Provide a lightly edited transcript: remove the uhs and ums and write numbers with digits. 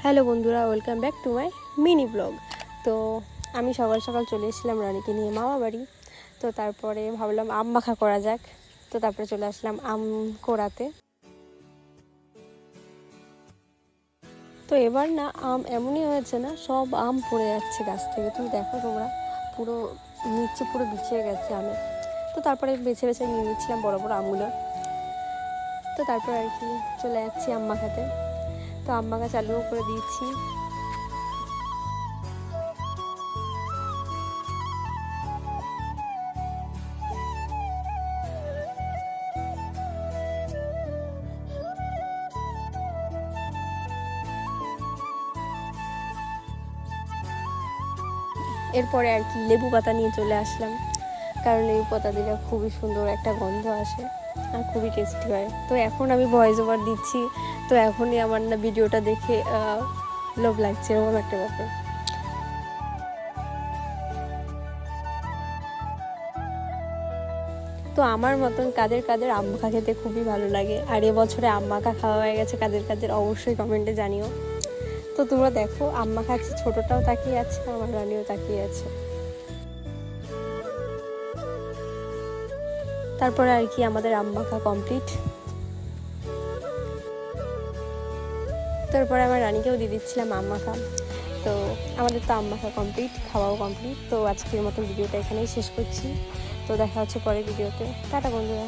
Hello বন্ধুরা, welcome back to my mini blog. তো আমি সকাল সকাল চলে এসেছিলাম রানীকে নিয়ে মামা বাড়ি। তো তারপরে ভাবলাম আম মাখা করা যাক। তো তারপরে চলে আসলাম আম কোড়াতে। তো এবার না আম এমনই হয়েছে না, সব আম পড়ে যাচ্ছে গাছ থেকে। তুমি দেখো, তোমরা পুরো নিচে পুরো বিছিয়ে গেছে আমে। তো তারপরে বেছে বেছে নিয়ে নিচ্ছিলাম বড় বড় আমগুলো। তো তারপর আর কি চলে যাচ্ছি আম মাখাতে। তো আম মাখা চালুও করে দিয়েছি। এরপরে আর কি লেবু পাতা নিয়ে চলে আসলাম, কারণ লেবু পাতা দিলে খুবই সুন্দর একটা গন্ধ আসে আর খুবই টেস্টি হয়। তো এখন আমি ভয়েস ওভার দিচ্ছি, তো এখনই আমার না ভিডিওটা দেখে লোভ লাগছে, এরকম একটা ব্যাপার। তো আমার মতন কাদের কাদের আম মাখা খেতে খুবই ভালো লাগে, আর এবছরে আম মাখা খাওয়া হয়ে গেছে কাদের কাদের, অবশ্যই কমেন্টে জানিও। তো তোমরা দেখো, আম মাখা আছে, ছোটোটাও তাকিয়ে আছে, আমার রানীও তাকিয়ে আছে। তারপরে আর কি আমাদের আম মাখা কমপ্লিট। তারপরে আমার রানীকেও দিয়ে দিচ্ছিলাম আম মাখা। তো আমাদের তো আম মাখা কমপ্লিট, খাওয়াও কমপ্লিট। তো আজকের মতো ভিডিওটা এখানেই শেষ করছি। তো দেখা হচ্ছে পরের ভিডিওতে। টাটা বন্ধুরা।